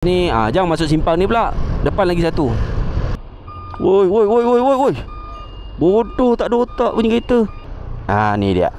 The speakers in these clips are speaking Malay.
Ni jangan masuk simpang ni pula. Depan lagi satu. Woi woi woi woi woi woi. Bodoh, tak ada otak punya kereta. Ni dia.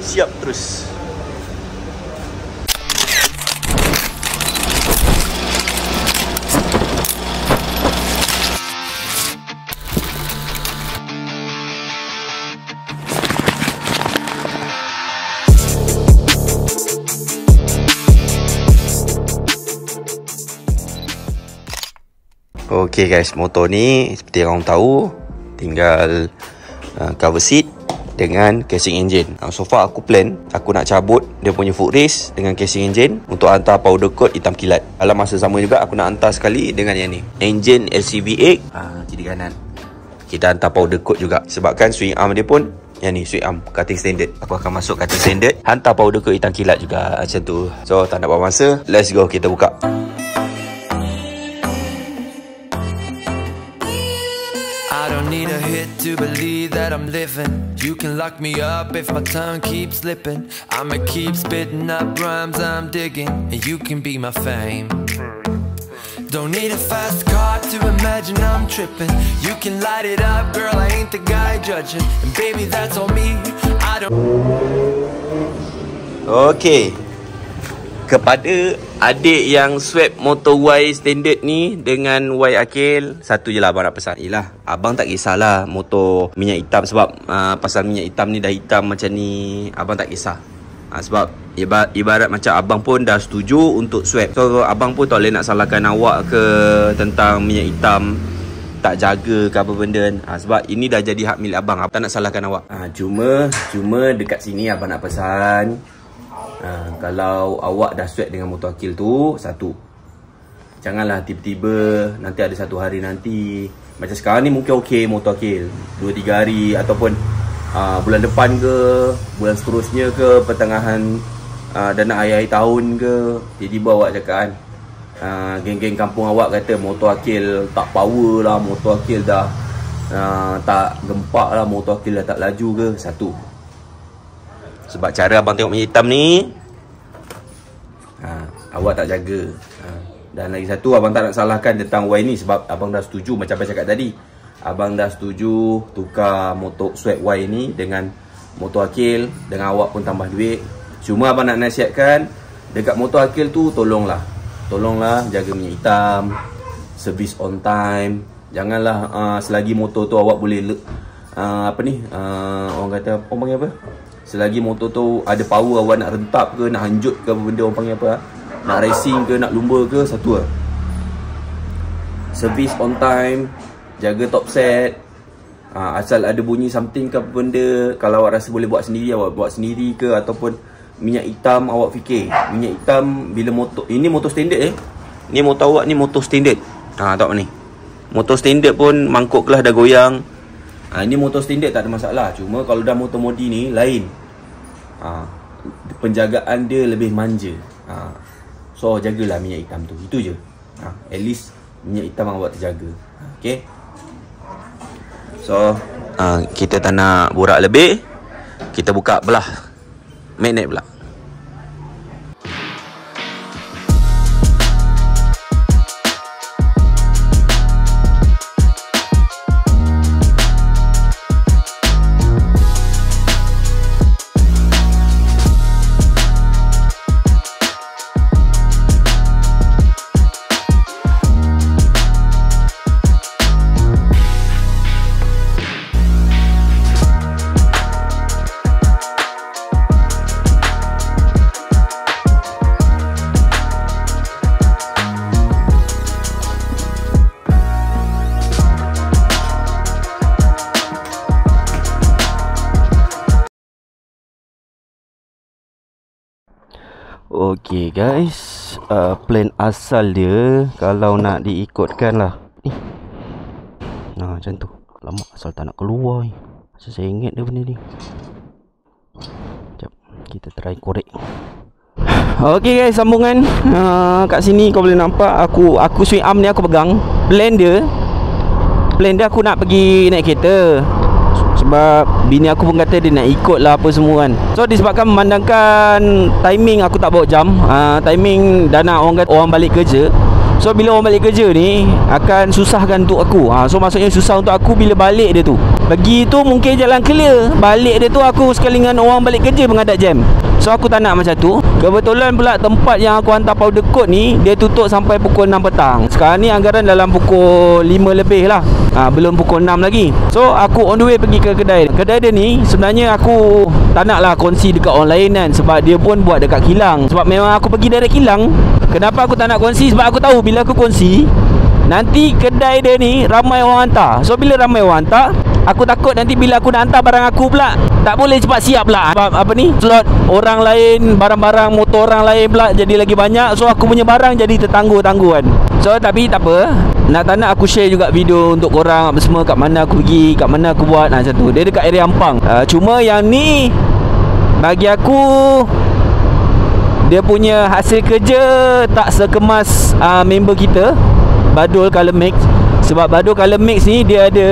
Siap terus. Okay guys, motor ni seperti yang korang tahu, tinggal cover seat dengan casing engine. So far aku plan, aku nak cabut dia punya footrest dengan casing engine untuk hantar powder coat hitam kilat. Dalam masa sama juga aku nak hantar sekali dengan yang ni, engine LCV8 kiri kanan. Kita hantar powder coat juga, sebabkan swing arm dia pun yang ni, swing arm cutting standard. Aku akan masuk cutting standard, hantar powder coat hitam kilat juga macam tu. So tak nak buang masa, let's go, kita buka. I don't need a hit to believe that I'm living. You can lock me up if my tongue keeps slipping. I'ma keep spitting up rhymes I'm digging, and you can be my fame. Don't need a fast car to imagine I'm tripping. You can light it up, girl, I ain't the guy judging. And baby, that's on me, I don't... Okay, kepada adik yang swap motor Y standard ni dengan Y Akil, satu je lah abang nak pesan. Yelah, abang tak kisahlah motor minyak hitam, sebab pasal minyak hitam ni dah hitam macam ni, abang tak kisah. Sebab ibarat macam abang pun dah setuju untuk swap. So abang pun tak boleh nak salahkan awak ke tentang minyak hitam tak jaga ke apa benda kan. Sebab ini dah jadi hak milik abang, tak nak salahkan awak. Cuma dekat sini abang nak pesan, kalau awak dah swap dengan motor Akil tu, satu, janganlah tiba-tiba nanti ada satu hari nanti, macam sekarang ni mungkin okey motor Akil 2-3 hari, ataupun bulan depan ke, bulan seterusnya ke, pertengahan dan nak akhir tahun ke, tiba-tiba awak cakap kan, geng-geng kampung awak kata motor Akil tak power lah, motor Akil dah tak gempak lah, motor Akil dah tak laju ke. Satu, sebab cara abang tengok minyak hitam ni, awak tak jaga. Dan lagi satu, abang tak nak salahkan tentang Y ni, sebab abang dah setuju, macam abang cakap tadi, abang dah setuju tukar motor swap Y ni dengan motor Akil, dengan awak pun tambah duit. Cuma abang nak nasihatkan, dekat motor Akil tu tolonglah jaga minyak hitam, servis on time. Janganlah selagi motor tu awak boleh orang kata, orang panggil apa, selagi motor tu ada power, awak nak rentap ke, nak hanjut ke, benda orang panggil apa, nak racing ke, nak lumba ke, satu lah, service on time, jaga top set. Asal ada bunyi something ke apa benda, kalau awak rasa boleh buat sendiri, awak buat sendiri ke. Ataupun minyak hitam, awak fikir minyak hitam bila motor ini motor standard ni motor awak ni motor standard. Tak ni motor standard pun mangkuk kelah dah goyang. Ini motor standard tak ada masalah. Cuma kalau dah motor modi ni lain, penjagaan dia lebih manja. So jagalah minyak hitam tu, itu je. At least minyak hitam awak terjaga. Okay, so kita tak nak borak lebih, kita buka belah magnet pula. Okay guys, plan asal dia kalau nak diikutkan lah ni, macam tu. Lama asal tak nak keluar ni, asal saya ingat dia benda ni. Sekejap, kita try korek. Okay guys, sambungan kat sini kau boleh nampak aku swing arm ni aku pegang. Plan dia aku nak pergi naik kereta. Sebab bini aku pun kata dia nak ikut lah apa semua kan. So disebabkan memandangkan timing aku tak bawa jam, timing dah nak orang balik kerja. So bila orang balik kerja ni akan susahkan untuk aku. So maksudnya susah untuk aku bila balik dia tu. Pergi tu mungkin jalan clear, balik dia tu aku sekali dengan orang balik kerja menghadap jam. So aku tak nak macam tu. Kebetulan pula tempat yang aku hantar powder coat ni dia tutup sampai pukul 6 petang. Sekarang ni anggaran dalam pukul 5 lebih lah, belum pukul 6 lagi. So aku on the way pergi ke kedai. Kedai dia ni sebenarnya aku tak nak lah kongsi dekat orang lain kan, sebab dia pun buat dekat kilang. Sebab memang aku pergi dari kilang. Kenapa aku tak nak kongsi? Sebab aku tahu bila aku kongsi nanti kedai dia ni ramai orang hantar. So bila ramai orang hantar, aku takut nanti bila aku nak hantar barang aku pula tak boleh cepat siap pula. Apa ni, slot orang lain, barang-barang motor orang lain pula jadi lagi banyak. So aku punya barang jadi tertangguh-tangguh kan. So tapi tak apa, nak tak nak aku share juga video untuk korang apa semua, kat mana aku pergi, kat mana aku buat macam tu. Dia dekat area Ampang. Cuma yang ni bagi aku dia punya hasil kerja tak sekemas member kita Badul Colour Mix. Sebab Badul Colour Mix ni dia ada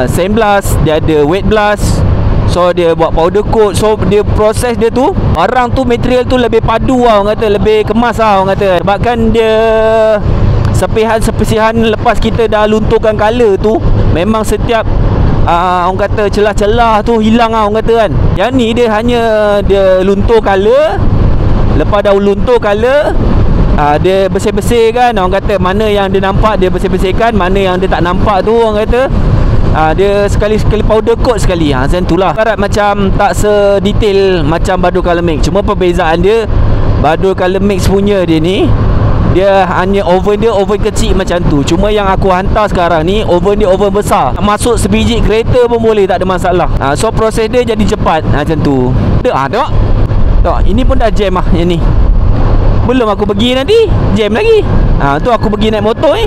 sand blast, dia ada wet blast. So dia buat powder coat. So dia proses dia tu, barang tu material tu lebih padu lah orang kata, lebih kemas lah orang kata. Sebabkan dia sepesihan lepas kita dah lunturkan colour tu, memang setiap orang kata celah-celah tu hilang lah orang kata kan. Yang ni dia hanya dia luntur colour. Lepas dah luntur colour, dia bersih-bersih kan. Orang kata mana yang dia nampak dia bersih-bersihkan, mana yang dia tak nampak tu orang kata dia sekali-sekali powder coat sekali. Macam tu lah. Barat macam tak sedetail macam Badul Colour Mix. Cuma perbezaan dia, Badul Colour Mix punya dia ni, dia hanya oven dia oven kecil macam tu. Cuma yang aku hantar sekarang ni oven dia oven besar. Masuk sebiji kereta pun boleh, tak ada masalah. So proses dia jadi cepat macam tu. Tengok. Tengok, ini pun dah jam lah yang ni. Belum aku pergi nanti jam lagi. Tu aku pergi naik motor ni.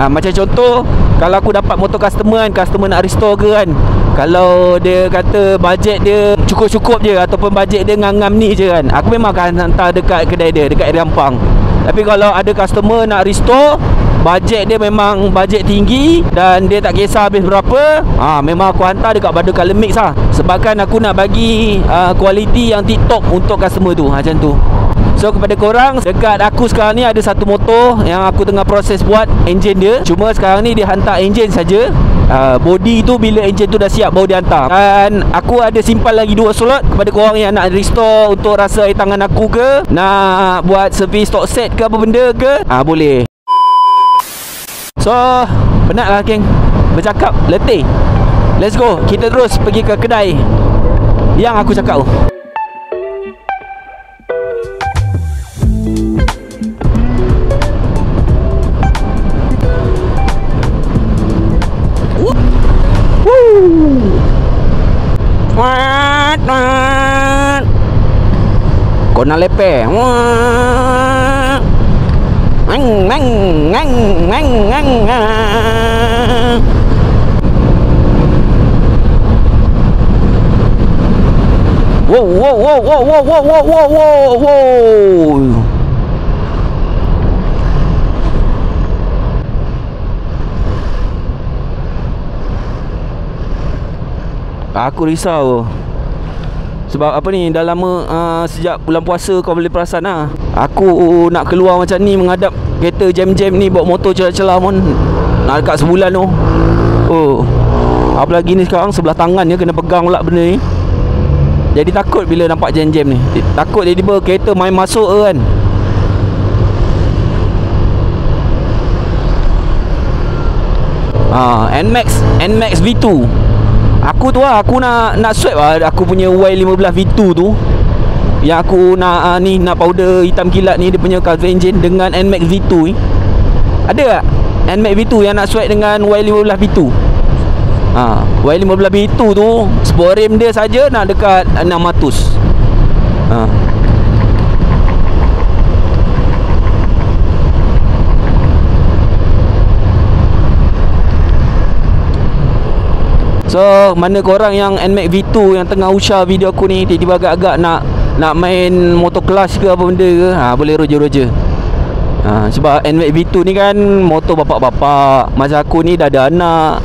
Macam contoh, kalau aku dapat motor customer kan, customer nak restore ke kan, kalau dia kata bajet dia cukup-cukup je ataupun bajet dia ngam-ngam ni je kan, aku memang akan hantar dekat kedai dia, dekat area Ampang. Tapi kalau ada customer nak restore, bajet dia memang bajet tinggi dan dia tak kisah habis berapa, memang aku hantar dekat Badul Colour Mix lah. Sebabkan aku nak bagi kualiti yang tip-top untuk customer tu. Macam tu. So kepada korang, dekat aku sekarang ni ada satu motor yang aku tengah proses buat enjin dia. Cuma sekarang ni dia hantar enjin saja. Body tu bila enjin tu dah siap baru dia hantar. Dan aku ada simpan lagi 2 slot kepada korang yang nak restore untuk rasa air tangan aku ke, nak buat servis stock set ke apa benda ke, boleh. So penat lah geng, bercakap letih. Let's go, kita terus pergi ke kedai yang aku cakap tu. Kau nak lepeh. Wow. Aku risau. Sebab apa ni, dah lama sejak bulan puasa kau boleh perasan lah, aku nak keluar macam ni menghadap kereta jam-jam ni, bawa motor celah-celah pun nak dekat sebulan tu. Apalagi ni sekarang sebelah tangan je kena pegang pula benda ni. Jadi takut bila nampak jam-jam ni. Takut tiba-tiba kereta main masuk ke kan. NMAX V2. Aku tu lah, aku nak swap lah aku punya Y15 V2 tu. Yang aku nak ni, nak powder hitam kilat ni, dia punya cover engine dengan NMAX V2 ni. Ada tak NMAX V2 yang nak swap dengan Y15 V2? Y15 V2 tu sport rim dia saja nak dekat 600. So mana korang yang NMAX V2 yang tengah usah video aku ni, tiba-tiba agak-agak nak main motor clash ke apa benda ke, boleh roger. Sebab NMAX V2 ni kan motor bapak-bapak. Macam aku ni dah ada anak.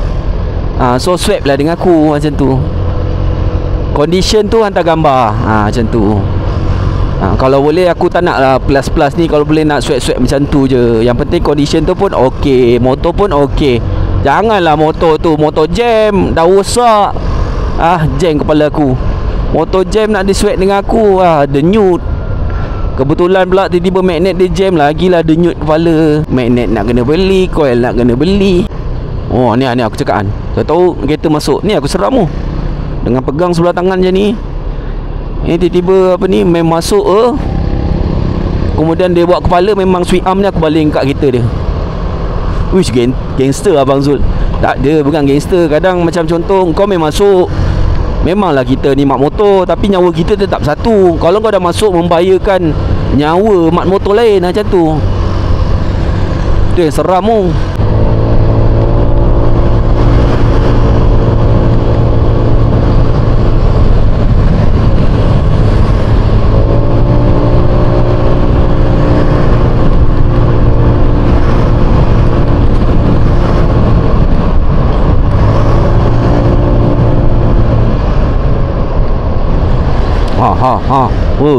So swap lah dengan aku macam tu. Condition tu hantar gambar. Macam tu. Kalau boleh aku tak nak lah plus-plus ni. Kalau boleh nak swap-swap macam tu je. Yang penting condition tu pun okey, motor pun okey. Janganlah motor tu motor jam dah rosak. Jam kepala aku. Motor jam nak diswap dengan aku. Denyut. Kebetulan pula tiba-tiba magnet dia jam lagi lah, denyut kepala. Magnet nak kena beli, coil nak kena beli. Ni aku cakap kan. Tahu kereta masuk. Ni aku seram tu. Dengan pegang sebelah tangan je ni. Tiba-tiba main masuk kemudian dia buat kepala, memang switch arm ni aku baling kat kereta dia. Wish gangster Abang Zul. Tak ada, bukan gangster. Kadang macam contoh kau main masuk, memanglah kita ni mak motor, tapi nyawa kita tetap satu. Kalau kau dah masuk membahayakan nyawa mak motor lain macam tu, tu yang seram tu.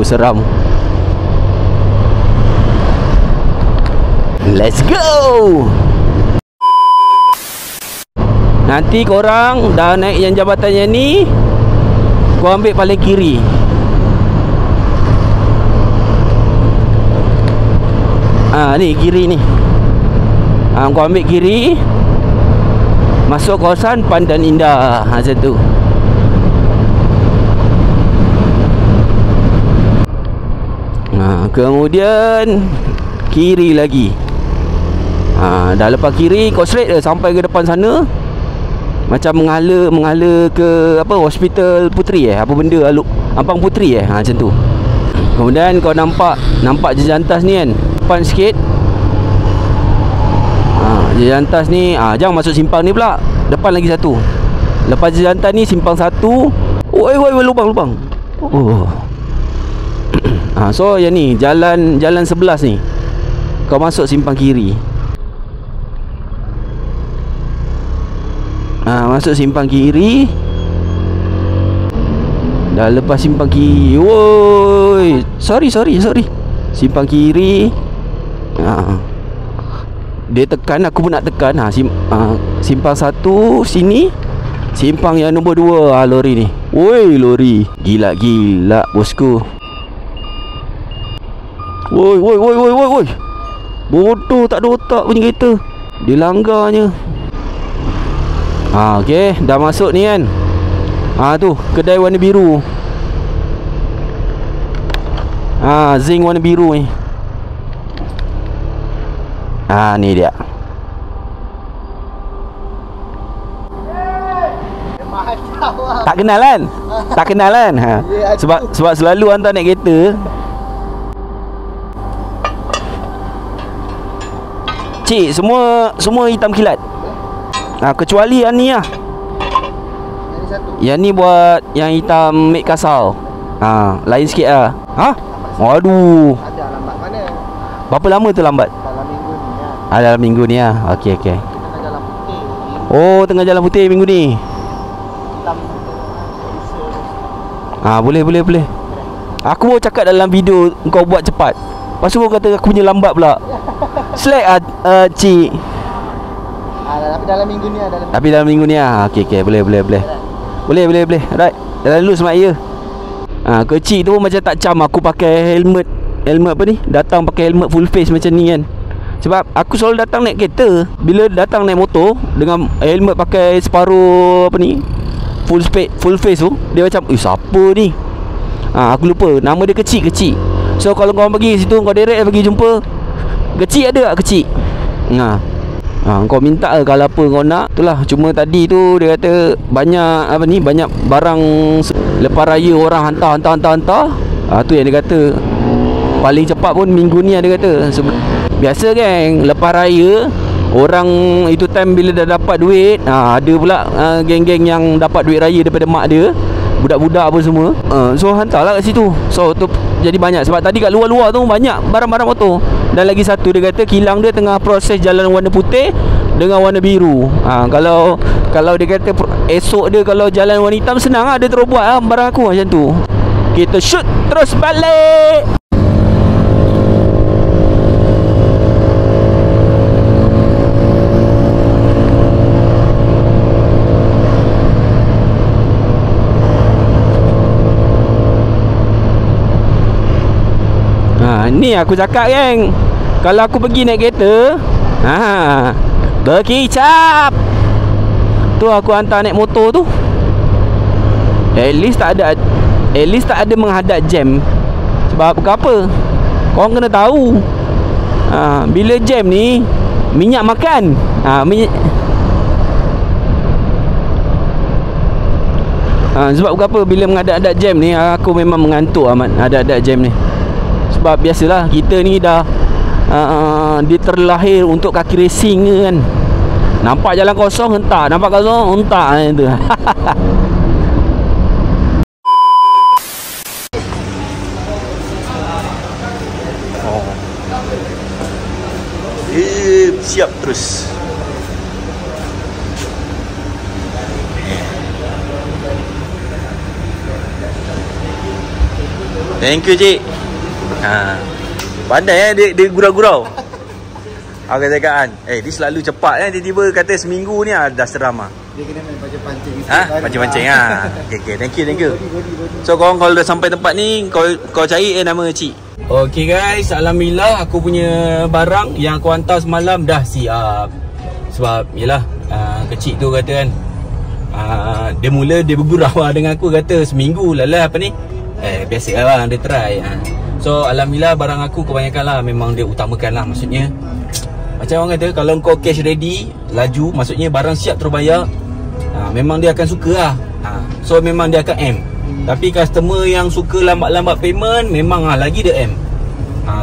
Seram. Let's go. Nanti korang dah naik yang jabatannya ni, kau ambil paling kiri. Ni kiri ni. Kau ambil kiri, masuk kawasan Pandan Indah. Macam tu. Kemudian kiri lagi. Dah lepas kiri kau straight sampai ke depan sana. Macam menghala ke apa, Hospital Puteri apa benda, Ampang Puteri macam tu. Kemudian kau nampak jejantas ni kan, depan sikit. Jejantas ni jangan masuk simpang ni pula. Depan lagi satu. Lepas jejantas ni simpang satu. Oi lubang. So yang ni jalan 11 ni, kau masuk simpang kiri. Masuk simpang kiri. Dah lepas simpang kiri. Woi, sorry. Simpang kiri. Dia tekan, aku pun nak tekan. Simpang satu sini. Simpang yang nombor 2. Lori ni. Woi, lori. Gila bosku. Woi. Bodoh, tak ada otak punya kereta. Dia langgarnya. Okey, dah masuk ni kan. Tu kedai warna biru. Zinc warna biru ni. Ni dia. Tak kenal kan? Sebab selalu hantar naik kereta. Cik, semua hitam kilat. Kecuali yang ni lah. Yang ni buat yang hitam make kasau. Lain sikit lah. Waduh. Ada lambat mana? Berapa lama tu lambat? Dalam minggu ni lah. Dalam minggu ni lah. Okey. Tengah jalan putih. Tengah jalan putih minggu ni. Hitam. Boleh. Aku baru cakap dalam video kau buat cepat. Lepas tu kau kata aku punya lambat pula. Slack cik. Tapi dalam minggu ni lah. Tapi dalam minggu ni lah. Okey, boleh. Boleh. Right. Dalam dulu semak ya. Kecil tu macam tak cam aku pakai helmet apa ni, datang pakai helmet full face macam ni kan. Sebab aku selalu datang naik kereta, bila datang naik motor dengan helmet pakai separuh apa ni, full face tu, dia macam siapa ni? Aku lupa nama dia. Kecil. So kalau kau pergi situ, kau direct pergi jumpa kecil, ada tak kecil? Kau minta kalau apa kau nak. Itulah, cuma tadi tu dia kata banyak barang lepas raya orang hantar. Tu yang dia kata paling cepat pun minggu ni dia kata. Biasa geng, lepas raya orang itu time bila dah dapat duit, ada pula geng-geng yang dapat duit raya daripada mak dia, budak-budak apa semua. So hantarlah kat situ. So tu jadi banyak. Sebab tadi kat luar-luar tu banyak barang-barang motor. Dan lagi satu, dia kata kilang dia tengah proses jalan warna putih dengan warna biru. Kalau dia kata esok dia kalau jalan warna hitam, senang dia terus buat barang aku macam tu. Kita shoot terus balik. Ni aku cakap geng, kalau aku pergi naik kereta, berkicap. Tu aku hantar naik motor tu, At least tak ada menghadap jam. Sebab apa? Korang kena tahu, bila jam ni minyak makan. Sebab apa? Bila menghadap-hadap jam ni, aku memang mengantuk amat hadap-hadap jam ni. Sebab biasalah kita ni dah dia terlahir untuk kaki racing kan. Nampak jalan kosong hentak, nampak kosong hentak tu. Siap terus. Thank you cik. Pandai dia gurau-gurau. Aku cakap kan, dia selalu cepat tiba-tiba kata seminggu ni dah seram Dia kena main pancing-pancing. Pancing-pancing Okay, thank you. So korang kalau dah sampai tempat ni, kau cari nama cik. Okay guys, alhamdulillah aku punya barang yang aku hantar semalam dah siap. Sebab yelah, kecil tu kata kan, dia mula dia bergurau dengan aku, kata seminggu lah apa ni. Biasa lah dia try. So alhamdulillah barang aku kebanyakan lah memang dia utamakan lah. Maksudnya macam orang kata, kalau kau cash ready, laju, maksudnya barang siap terus bayar, memang dia akan suka lah. So memang dia akan M. Tapi customer yang suka lambat-lambat payment, memang lagi dia M.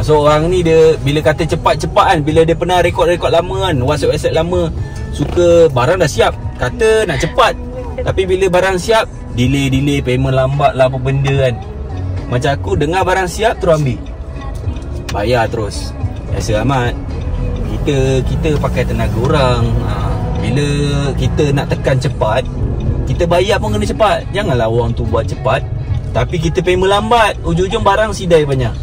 So orang ni dia bila kata cepat-cepat kan, bila dia pernah rekod-rekod lama kan, WhatsApp lama, suka barang dah siap, kata nak cepat. Tapi bila barang siap, delay payment lambat lah apa benda kan. Macam aku dengar barang siap terus ambil, bayar terus. Biasa amat. Kita pakai tenaga orang. Bila kita nak tekan cepat, kita bayar pun kena cepat. Janganlah orang tu buat cepat tapi kita payment lambat, ujung-ujung barang sidai banyak.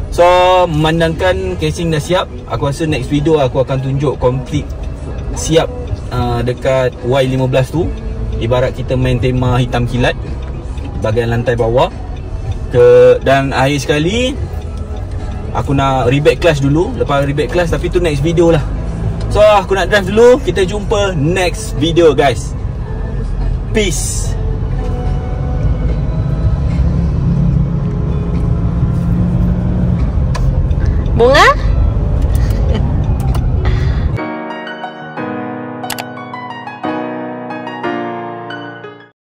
So memandangkan casing dah siap, aku rasa next video aku akan tunjuk complete siap dekat Y15 tu. Ibarat kita main tema hitam kilat bahagian lantai bawah dan akhir sekali aku nak rebate class dulu. Lepas rebate class, tapi tu next video lah. So aku nak drive dulu. Kita jumpa next video guys. Peace. Bunga?